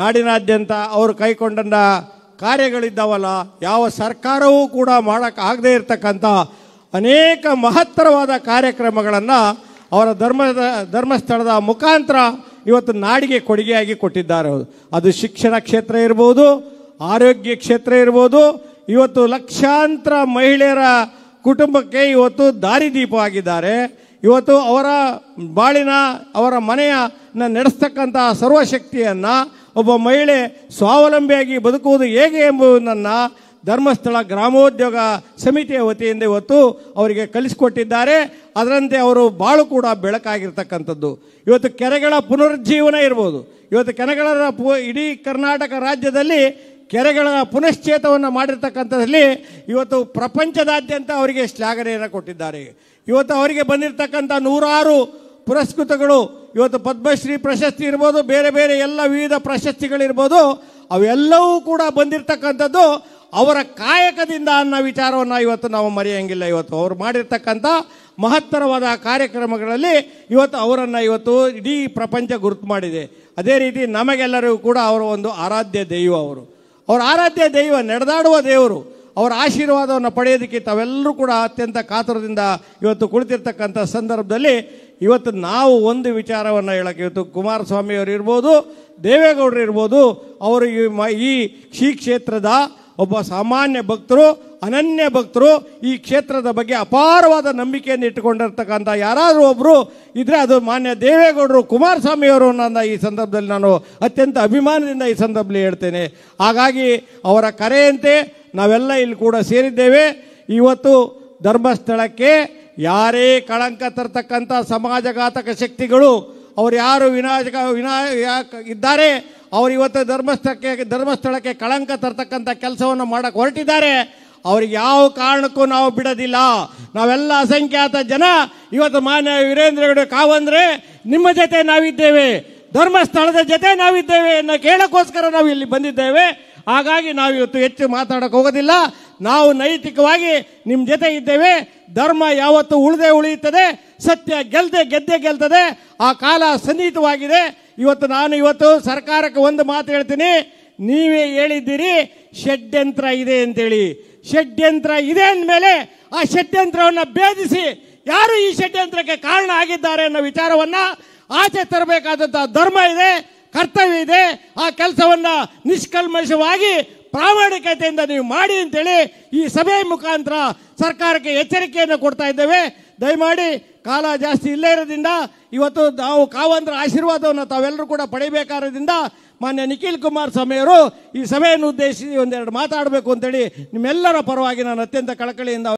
ನಾಡಿನಾದ್ಯಂತ ಅವರು ಕೈಗೊಂಡ ಕಾರ್ಯಗಳಿದ್ದಾವಲ್ಲ, ಯಾವ ಸರ್ಕಾರವೂ ಕೂಡ ಮಾಡೋಕ್ಕಾಗದೇ ಇರತಕ್ಕಂಥ ಅನೇಕ ಮಹತ್ತರವಾದ ಕಾರ್ಯಕ್ರಮಗಳನ್ನು ಅವರ ಧರ್ಮಸ್ಥಳದ ಮುಖಾಂತರ ಇವತ್ತು ನಾಡಿಗೆ ಕೊಡುಗೆಯಾಗಿ ಕೊಟ್ಟಿದ್ದಾರೆ. ಅದು ಶಿಕ್ಷಣ ಕ್ಷೇತ್ರ ಇರ್ಬೋದು, ಆರೋಗ್ಯ ಕ್ಷೇತ್ರ ಇರ್ಬೋದು. ಇವತ್ತು ಲಕ್ಷಾಂತರ ಮಹಿಳೆಯರ ಕುಟುಂಬಕ್ಕೆ ಇವತ್ತು ದಾರಿದೀಪವಾಗಿದ್ದಾರೆ. ಇವತ್ತು ಅವರ ಬಾಳಿನ ಅವರ ಮನೆಯನ್ನು ನಡೆಸ್ತಕ್ಕಂಥ ಸರ್ವಶಕ್ತಿಯನ್ನು ಒಬ್ಬ ಮಹಿಳೆ ಸ್ವಾವಲಂಬಿಯಾಗಿ ಬದುಕುವುದು ಹೇಗೆ ಎಂಬುದನ್ನು ಧರ್ಮಸ್ಥಳ ಗ್ರಾಮೋದ್ಯೋಗ ಸಮಿತಿಯ ವತಿಯಿಂದ ಇವತ್ತು ಅವರಿಗೆ ಕಲಿಸಿಕೊಟ್ಟಿದ್ದಾರೆ. ಅದರಂತೆ ಅವರು ಬಾಳು ಕೂಡ ಬೆಳಕಾಗಿರ್ತಕ್ಕಂಥದ್ದು. ಇವತ್ತು ಕೆರೆಗಳ ಪುನರುಜ್ಜೀವನ ಇರ್ಬೋದು. ಇವತ್ತು ಕೆರೆಗಳ ಇಡೀ ಕರ್ನಾಟಕ ರಾಜ್ಯದಲ್ಲಿ ಕೆರೆಗಳ ಪುನಶ್ಚೇತವನ್ನು ಮಾಡಿರ್ತಕ್ಕಂಥದ್ದಲ್ಲಿ ಇವತ್ತು ಪ್ರಪಂಚದಾದ್ಯಂತ ಅವರಿಗೆ ಶ್ಲಾಘನೆಯನ್ನು ಕೊಟ್ಟಿದ್ದಾರೆ. ಇವತ್ತು ಅವರಿಗೆ ಬಂದಿರತಕ್ಕಂಥ 106 ಪುರಸ್ಕೃತಗಳು, ಇವತ್ತು ಪದ್ಮಶ್ರೀ ಪ್ರಶಸ್ತಿ ಇರ್ಬೋದು, ಬೇರೆ ಬೇರೆ ಎಲ್ಲ ವಿವಿಧ ಪ್ರಶಸ್ತಿಗಳಿರ್ಬೋದು, ಅವೆಲ್ಲವೂ ಕೂಡ ಬಂದಿರತಕ್ಕಂಥದ್ದು ಅವರ ಕಾಯಕದಿಂದ ಅನ್ನೋ ವಿಚಾರವನ್ನು ಇವತ್ತು ನಾವು ಮರೆಯೋಂಗಿಲ್ಲ. ಇವತ್ತು ಅವರು ಮಾಡಿರ್ತಕ್ಕಂಥ ಮಹತ್ತರವಾದ ಕಾರ್ಯಕ್ರಮಗಳಲ್ಲಿ ಇವತ್ತು ಅವರನ್ನು ಇವತ್ತು ಇಡೀ ಪ್ರಪಂಚ ಗುರುತು ಮಾಡಿದೆ. ಅದೇ ರೀತಿ ನಮಗೆಲ್ಲರಿಗೂ ಕೂಡ ಅವರ ಒಂದು ಆರಾಧ್ಯ ದೈವ ಅವರು. ಅವರ ಆರಾಧ್ಯ ದೈವ, ನಡೆದಾಡುವ ದೇವರು. ಅವರ ಆಶೀರ್ವಾದವನ್ನು ಪಡೆಯೋದಕ್ಕೆ ತಾವೆಲ್ಲರೂ ಕೂಡ ಅತ್ಯಂತ ಕಾತುರದಿಂದ ಇವತ್ತು ಕುಳಿತಿರ್ತಕ್ಕಂಥ ಸಂದರ್ಭದಲ್ಲಿ ಇವತ್ತು ನಾವು ಒಂದು ವಿಚಾರವನ್ನು ಹೇಳೋಕ್ಕೆ, ಇವತ್ತು ಕುಮಾರಸ್ವಾಮಿಯವರು ಇರ್ಬೋದು, ದೇವೇಗೌಡರು ಇರ್ಬೋದು, ಅವರು ಈ ಶ್ರೀ ಕ್ಷೇತ್ರದ ಒಬ್ಬ ಸಾಮಾನ್ಯ ಭಕ್ತರು, ಅನನ್ಯ ಭಕ್ತರು. ಈ ಕ್ಷೇತ್ರದ ಬಗ್ಗೆ ಅಪಾರವಾದ ನಂಬಿಕೆಯನ್ನು ಇಟ್ಟುಕೊಂಡಿರ್ತಕ್ಕಂಥ ಯಾರಾದರೂ ಒಬ್ಬರು ಇದ್ದರೆ ಅದು ಮಾನ್ಯ ದೇವೇಗೌಡರು, ಕುಮಾರಸ್ವಾಮಿಯವರು ನನ್ನ ಈ ಸಂದರ್ಭದಲ್ಲಿ ನಾನು ಅತ್ಯಂತ ಅಭಿಮಾನದಿಂದ ಈ ಸಂದರ್ಭದಲ್ಲಿ ಹೇಳ್ತೇನೆ. ಹಾಗಾಗಿ ಅವರ ಕರೆಯಂತೆ ನಾವೆಲ್ಲ ಇಲ್ಲಿ ಕೂಡ ಸೇರಿದ್ದೇವೆ. ಇವತ್ತು ಧರ್ಮಸ್ಥಳಕ್ಕೆ ಯಾರೇ ಕಳಂಕ ತರ್ತಕ್ಕಂಥ ಸಮಾಜಘಾತಕ ಶಕ್ತಿಗಳು ಅವರು ಯಾರು ಇದ್ದಾರೆ, ಅವರು ಇವತ್ತು ಧರ್ಮಸ್ಥಳಕ್ಕೆ ಕಳಂಕ ತರ್ತಕ್ಕಂಥ ಕೆಲಸವನ್ನು ಮಾಡೋಕ್ಕೆ ಹೊರಟಿದ್ದಾರೆ. ಅವ್ರಿಗೆ ಯಾವ ಕಾರಣಕ್ಕೂ ನಾವು ಬಿಡೋದಿಲ್ಲ. ನಾವೆಲ್ಲ ಅಸಂಖ್ಯಾತ ಜನ ಇವತ್ತು ಮಾನ್ಯ ವೀರೇಂದ್ರ ಕಾವಂದ್ರೆ ನಿಮ್ಮ ಜೊತೆ ನಾವಿದ್ದೇವೆ, ಧರ್ಮಸ್ಥಳದ ಜೊತೆ ನಾವಿದ್ದೇವೆ ಅನ್ನೋ ಕೇಳೋಕ್ಕೋಸ್ಕರ ನಾವು ಇಲ್ಲಿ ಬಂದಿದ್ದೇವೆ. ಹಾಗಾಗಿ ನಾವು ಇವತ್ತು ಹೆಚ್ಚು ಮಾತಾಡೋಕೆ ಹೋಗೋದಿಲ್ಲ. ನಾವು ನೈತಿಕವಾಗಿ ನಿಮ್ಮ ಜೊತೆ ಇದ್ದೇವೆ. ಧರ್ಮ ಯಾವತ್ತು ಉಳಿಯುತ್ತದೆ, ಸತ್ಯ ಗೆದ್ದೇ ಗೆಲ್ತದೆ. ಆ ಕಾಲ ಸನ್ನಿಹಿತವಾಗಿದೆ. ಇವತ್ತು ಸರ್ಕಾರಕ್ಕೆ ಒಂದು ಮಾತು ಹೇಳ್ತೀನಿ. ನೀವೇ ಹೇಳಿದ್ದೀರಿ ಷಡ್ಯಂತ್ರ ಇದೆ ಅಂತೇಳಿ. ಷಡ್ಯಂತ್ರ ಇದೆ ಅಂದಮೇಲೆ ಆ ಷಡ್ಯಂತ್ರವನ್ನು ಭೇದಿಸಿ ಯಾರು ಈ ಷಡ್ಯಂತ್ರಕ್ಕೆ ಕಾರಣ ಆಗಿದ್ದಾರೆ ಅನ್ನೋ ವಿಚಾರವನ್ನು ಆಚೆ ತರಬೇಕಾದಂಥ ಧರ್ಮ ಇದೆ, ಕರ್ತವ್ಯ ಇದೆ. ಆ ಕೆಲಸವನ್ನು ನಿಷ್ಕಲ್ಮಶವಾಗಿ ಪ್ರಾಮಾಣಿಕತೆಯಿಂದ ನೀವು ಮಾಡಿ ಅಂತೇಳಿ ಈ ಸಭೆಯ ಮುಖಾಂತರ ಸರ್ಕಾರಕ್ಕೆ ಎಚ್ಚರಿಕೆಯನ್ನು ಕೊಡ್ತಾ ಇದ್ದೇವೆ. ದಯಮಾಡಿ ಕಾಲ ಜಾಸ್ತಿ ಇಲ್ಲೇ ಇರೋದ್ರಿಂದ ಇವತ್ತು ನಾವು ಕಾವಂದ್ರ ಆಶೀರ್ವಾದವನ್ನು ತಾವೆಲ್ಲರೂ ಕೂಡ ಪಡಿಬೇಕಾದ್ರಿಂದ ಮಾನ್ಯ ನಿಖಿಲ್ ಕುಮಾರಸ್ವಾಮಿಯವರು ಈ ಸಭೆಯನ್ನು ಉದ್ದೇಶಿಸಿ ಒಂದೆರಡು ಮಾತಾಡಬೇಕು ಅಂತೇಳಿ ನಿಮ್ಮೆಲ್ಲರ ಪರವಾಗಿ ನಾನು ಅತ್ಯಂತ ಕಳಕಳಿಯಿಂದ